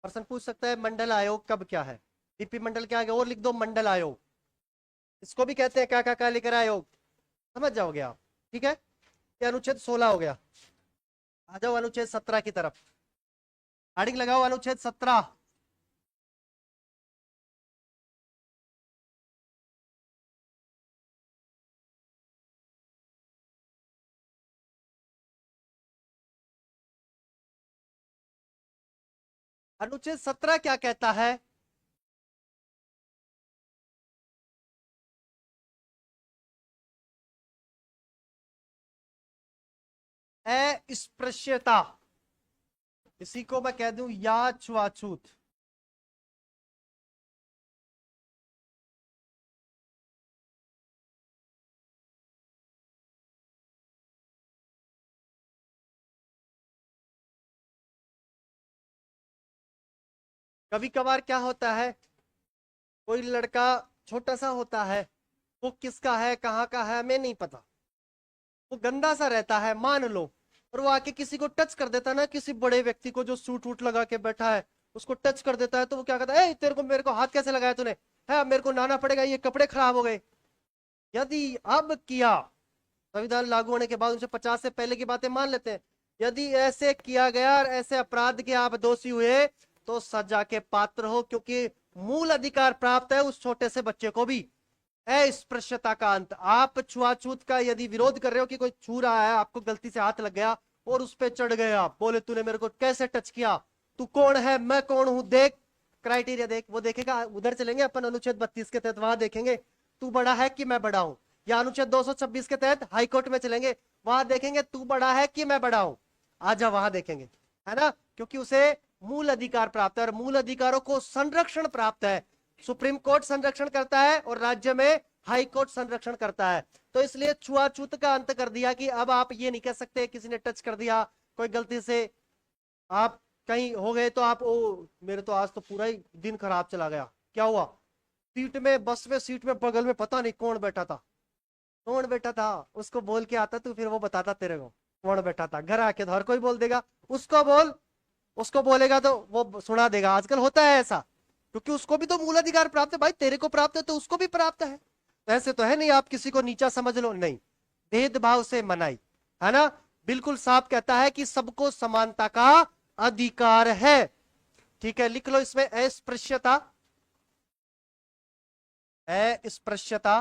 प्रश्न पूछ सकता है मंडल आयोग कब क्या है, बीपी मंडल के आगे और लिख दो मंडल आयोग। इसको भी कहते हैं काका कालेकर आयोग। समझ जाओगे आप। ठीक है, ये अनुच्छेद 16 हो गया। आ जाओ अनुच्छेद 17 की तरफ। हेडिंग लगाओ अनुच्छेद 17। अनुच्छेद 17 क्या कहता है? अस्पृश्यता, इसी को मैं कह दूं या छुआछूत। कभी कभार क्या होता है, कोई लड़का छोटा सा होता है, वो किसका है कहाँ का है हमें नहीं पता, वो गंदा सा रहता है मान लो, और वो आके किसी को टच कर देता है ना, किसी बड़े व्यक्ति को जो सूट वूट लगा के बैठा है उसको टच कर देता है, तो वो क्या कहता है, ए तेरे को मेरे को हाथ कैसे लगाया तूने, है मेरे को नहाना पड़ेगा, ये कपड़े खराब हो गए। यदि अब किया, संविधान लागू होने के बाद 1950 से पहले की बातें मान लेते हैं, यदि ऐसे किया गया और ऐसे अपराध के आप दोषी हुए तो सजा के पात्र हो, क्योंकि मूल अधिकार प्राप्त है उस छोटे से बच्चे को भी। अस्पृश्यता का अंत। आप छुआछूत का यदि विरोध कर रहे हो कि कोई छू रहा है, आपको गलती से हाथ लग गया और उस पर चढ़ गए, आप बोले तूने मेरे को कैसे टच किया, तू कौन है मैं कौन हूं, देख क्राइटेरिया देख, वो देखेगा। उधर चलेंगे अपन अनुच्छेद 32 के तहत, वहां देखेंगे तू बड़ा है कि मैं बड़ा हूं, या अनुच्छेद 226 के तहत हाईकोर्ट में चलेंगे, वहां देखेंगे तू बड़ा है कि मैं बड़ा हूं। आजा वहां देखेंगे, है ना, क्योंकि उसे मूल अधिकार प्राप्त है और मूल अधिकारों को संरक्षण प्राप्त है। सुप्रीम कोर्ट संरक्षण करता है और राज्य में हाई कोर्ट संरक्षण करता है। तो इसलिए छुआछूत का अंत कर दिया कि अब आप ये नहीं कह सकते किसी ने टच कर दिया, कोई गलती से आप कहीं हो गए तो आप ओ मेरे तो आज तो पूरा ही दिन खराब चला गया, क्या हुआ, सीट में बस में सीट में बगल में पता नहीं कौन बैठा था, कौन बैठा था उसको बोल के आता तू, फिर वो बताता तेरे को कौन बैठा था। घर आके तो हर कोई बोल देगा, उसको बोल उसको बोलेगा तो वो सुना देगा। आजकल होता है ऐसा, क्योंकि उसको भी तो मूलाधिकार प्राप्त है भाई, तेरे को प्राप्त है तो उसको भी प्राप्त है। ऐसे तो है नहीं आप किसी को नीचा समझ लो, नहीं, भेदभाव से मनाई, है ना। बिल्कुल साफ कहता है कि सबको समानता का अधिकार है। ठीक है, लिख लो इसमें अस्पृश्यता, अस्पृश्यता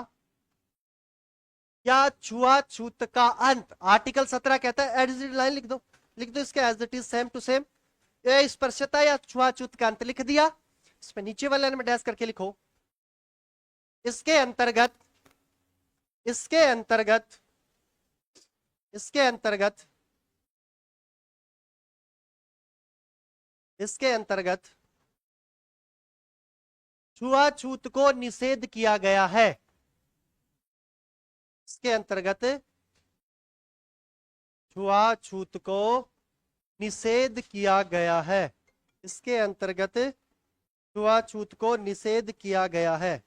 या छुआछूत का अंत। आर्टिकल 17 कहता है, एज इट लाइन लिख दो, लिख दो इसके as it is same to same, स्पर्शता या छुआछूत का अंत लिख दिया। इसमें नीचे वाले लाइन में डैश करके लिखो, इसके अंतर्गत, इसके अंतर्गत, इसके अंतर्गत, इसके अंतर्गत छुआछूत को निषेध किया गया है। इसके अंतर्गत छुआछूत को निषेध किया गया है। इसके अंतर्गत छुआछूत को निषेध किया गया है।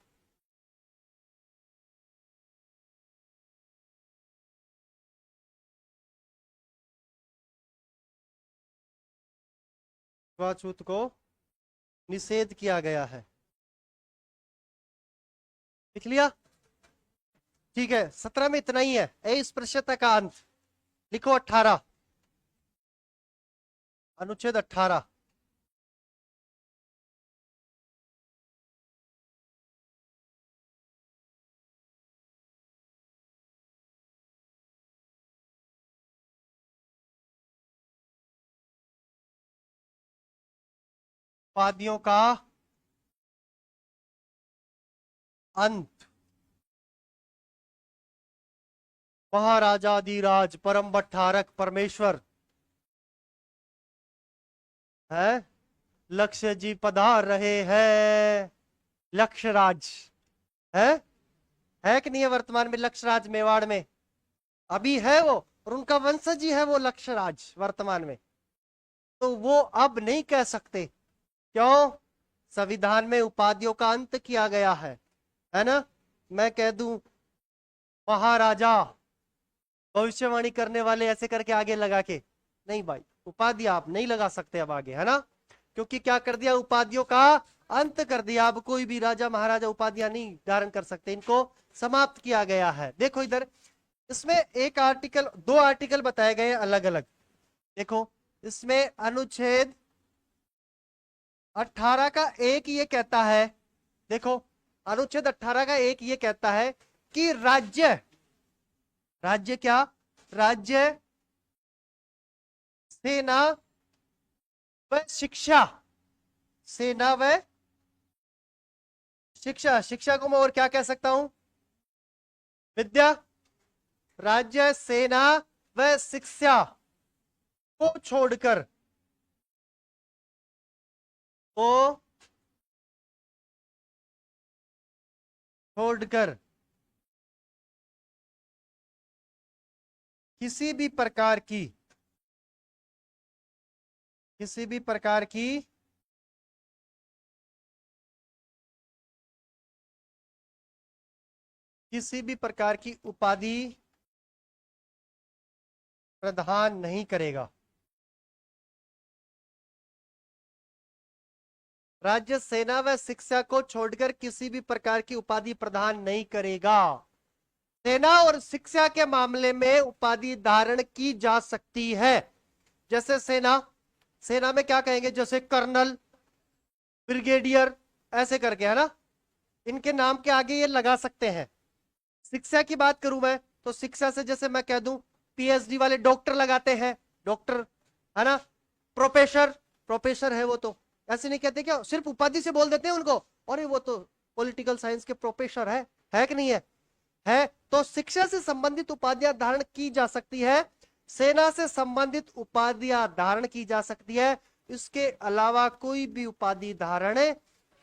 छुआछूत को निषेध किया गया है। लिख लिया? ठीक है, 17 में इतना ही है। अस्पृश्यता का अंत लिखो 18, अनुच्छेद 18। उपाधियों का अंत। महाराजाधिराज परम भट्टारक परमेश्वर है, लक्ष्य जी पधार रहे हैं। लक्ष्यराज है कि नहीं है वर्तमान में? लक्ष्यराज मेवाड़ में अभी है वो, और उनका वंशज ही है वो लक्ष्यराज वर्तमान में। तो वो अब नहीं कह सकते, क्यों? संविधान में उपाधियों का अंत किया गया है ना। मैं कह दूं महाराजा, भविष्यवाणी करने वाले ऐसे करके आगे लगा के, नहीं भाई, उपाधि आप नहीं लगा सकते अब आगे, है ना। क्योंकि क्या कर दिया, उपाधियों का अंत कर दिया। अब कोई भी राजा महाराजा उपाधियां नहीं धारण कर सकते, इनको समाप्त किया गया है। देखो इधर, इसमें एक आर्टिकल, दो आर्टिकल बताए गए अलग अलग। देखो इसमें अनुच्छेद 18 का एक ये कहता है, देखो अनुच्छेद 18 का एक ये कहता है कि राज्य, राज्य क्या? राज्य, सेना व शिक्षा, सेना व शिक्षा, शिक्षा को मैं और क्या कह सकता हूं? विद्या। राज्य, सेना व शिक्षा को छोड़कर, को छोड़कर किसी भी प्रकार की, किसी भी प्रकार की किसी भी प्रकार की उपाधि प्रदान नहीं करेगा। राज्य, सेना व शिक्षा को छोड़कर किसी भी प्रकार की उपाधि प्रदान नहीं करेगा। सेना और शिक्षा के मामले में उपाधि धारण की जा सकती है। जैसे सेना, सेना में क्या कहेंगे? जैसे कर्नल, ब्रिगेडियर, ऐसे करके, है ना, इनके नाम के आगे ये लगा सकते हैं। शिक्षा की बात करूं मैं, तो शिक्षा से जैसे मैं कह दूं पीएचडी वाले डॉक्टर लगाते हैं, डॉक्टर, है ना। प्रोफेसर, प्रोफेसर है वो, तो ऐसे नहीं कहते क्या? सिर्फ उपाधि से बोल देते हैं उनको, अरे वो तो पॉलिटिकल साइंस के प्रोफेसर है कि नहीं है। तो शिक्षा से संबंधित उपाधियां धारण की जा सकती है, सेना से संबंधित उपाधियां धारण की जा सकती है, इसके अलावा कोई भी उपाधि धारण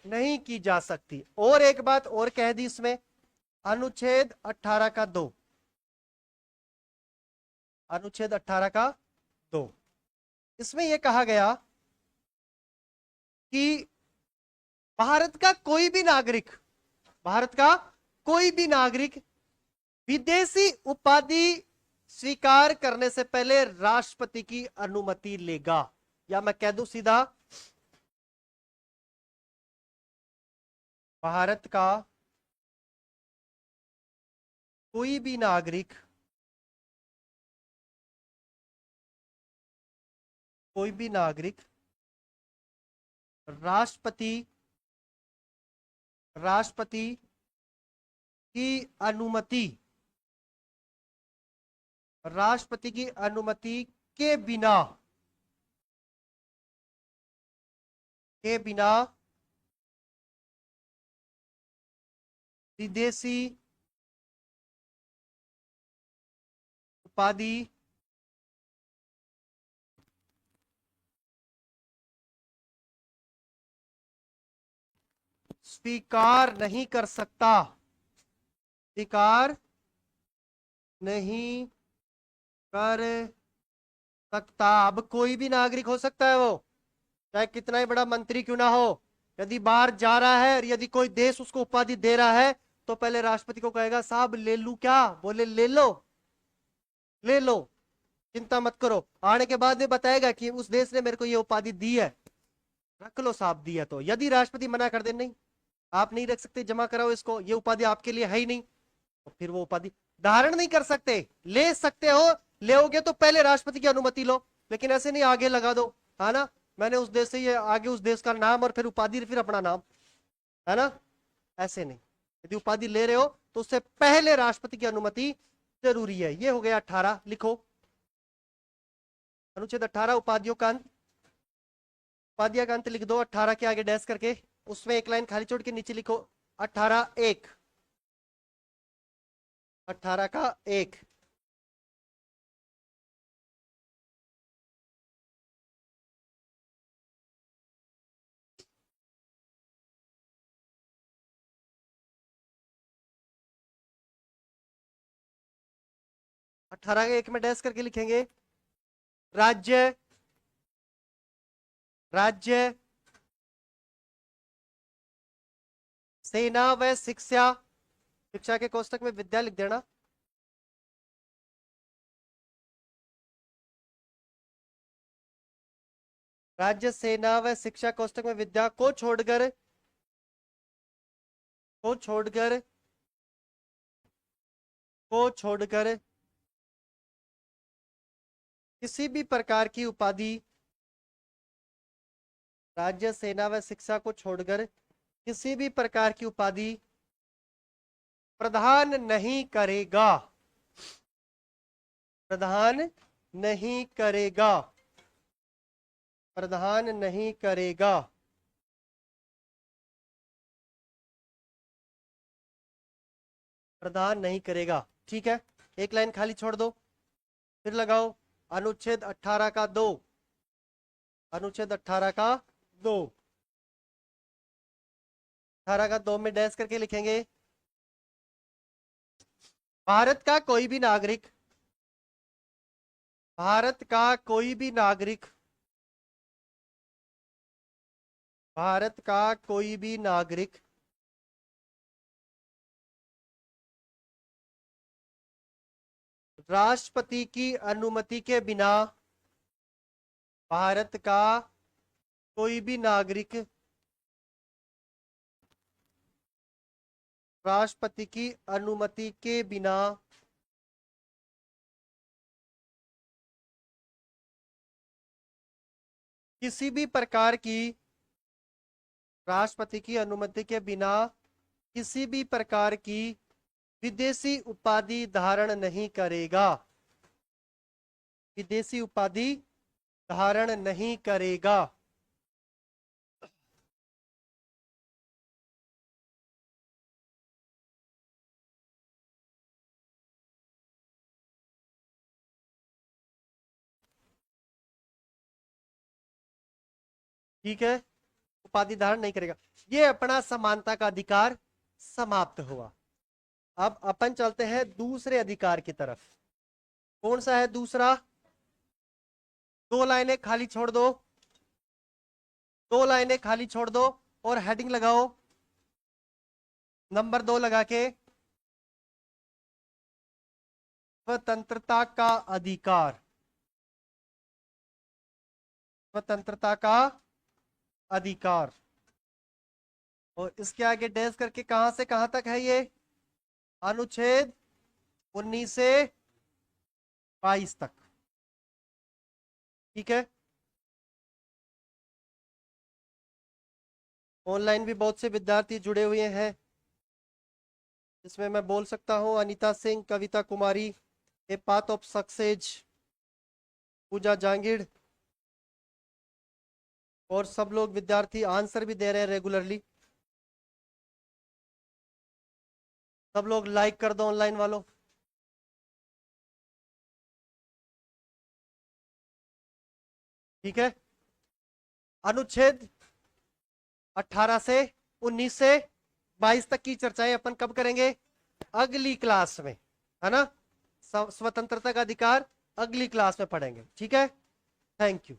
नहीं की जा सकती। और एक बात और कह दी इसमें, अनुच्छेद 18 का 2, अनुच्छेद 18 का 2, इसमें यह कहा गया कि भारत का कोई भी नागरिक, भारत का कोई भी नागरिक विदेशी उपाधि स्वीकार करने से पहले राष्ट्रपति की अनुमति लेगा। या मैं कह दूं सीधा, भारत का कोई भी नागरिक, कोई भी नागरिक राष्ट्रपति, राष्ट्रपति की अनुमति, राष्ट्रपति की अनुमति के बिना, के बिना विदेशी उपाधि स्वीकार नहीं कर सकता, स्वीकार नहीं कर सकता। अब कोई भी नागरिक हो सकता है, वो चाहे कितना ही बड़ा मंत्री क्यों ना हो, यदि बाहर जा रहा है और यदि कोई देश उसको उपाधि दे रहा है तो पहले राष्ट्रपति को कहेगा साहब ले लूं क्या, बोले ले लो, ले लो, चिंता मत करो। आने के बाद में बताएगा कि उस देश ने मेरे को ये उपाधि दी है, रख लो साहब, दी है तो। यदि राष्ट्रपति मना कर दे नहीं आप नहीं रख सकते, जमा कराओ इसको, ये उपाधि आपके लिए है ही नहीं, तो फिर वो उपाधि धारण नहीं कर सकते। ले सकते हो, लेओगे तो पहले राष्ट्रपति की अनुमति लो, लेकिन ऐसे नहीं आगे लगा दो, है ना, मैंने उस देश से, ये आगे उस देश का नाम और फिर उपाधि फिर अपना नाम, है ना, ऐसे नहीं। यदि उपाधि ले रहे हो तो उससे पहले राष्ट्रपति की अनुमति जरूरी है। ये हो गया 18, लिखो अनुच्छेद 18 उपाधियों का अंत, उपाधियों का अंत लिख दो 18 के आगे डैश करके, उसमें एक लाइन खाली छोड़ के नीचे लिखो 18(1), 18 का 1। अठारह के 1 में डैश करके लिखेंगे राज्य, राज्य सेना व शिक्षा, शिक्षा के कोष्टक में विद्या लिख देना, राज्य सेना व शिक्षा कोष्टक में विद्या को छोड़कर, को छोड़कर, को छोड़कर किसी भी प्रकार की उपाधि, राज्य सेना व शिक्षा को छोड़कर किसी भी प्रकार की उपाधि प्रदान नहीं करेगा, प्रदान नहीं करेगा, प्रदान नहीं करेगा, प्रदान नहीं करेगा। ठीक है, एक लाइन खाली छोड़ दो, फिर लगाओ अनुच्छेद 18 का 2, अनुच्छेद 18 का 2, 18 का 2 में डैश करके लिखेंगे भारत का कोई भी नागरिक, भारत का कोई भी नागरिक, भारत का कोई भी नागरिक राष्ट्रपति की अनुमति के बिना, भारत का कोई भी नागरिक राष्ट्रपति की अनुमति के बिना किसी भी प्रकार की, राष्ट्रपति की अनुमति के बिना किसी भी प्रकार की विदेशी उपाधि धारण नहीं करेगा, विदेशी उपाधि धारण नहीं करेगा। ठीक है, उपाधि धारण नहीं करेगा। ये अपना समानता का अधिकार समाप्त हुआ। अब अपन चलते हैं दूसरे अधिकार की तरफ। कौन सा है दूसरा? 2 लाइनें खाली छोड़ दो, 2 लाइनें खाली छोड़ दो और हेडिंग लगाओ नंबर 2 लगा के, स्वतंत्रता का अधिकार। स्वतंत्रता का अधिकार। और इसके आगे डैश करके कहां से कहां तक है ये? अनुच्छेद 19 से 22 तक। ठीक है। ऑनलाइन भी बहुत से विद्यार्थी जुड़े हुए हैं, इसमें मैं बोल सकता हूं Anita Singh, Kavita Kumari, a path of success, पूजा जांगिड़, और सब लोग विद्यार्थी आंसर भी दे रहे हैं रेगुलरली। सब लोग लाइक कर दो ऑनलाइन वालों। ठीक है। अनुच्छेद 18 से 19 से 22 तक की चर्चाएं अपन कब करेंगे? अगली क्लास में, है ना। स्वतंत्रता का अधिकार अगली क्लास में पढ़ेंगे। ठीक है। Thank you.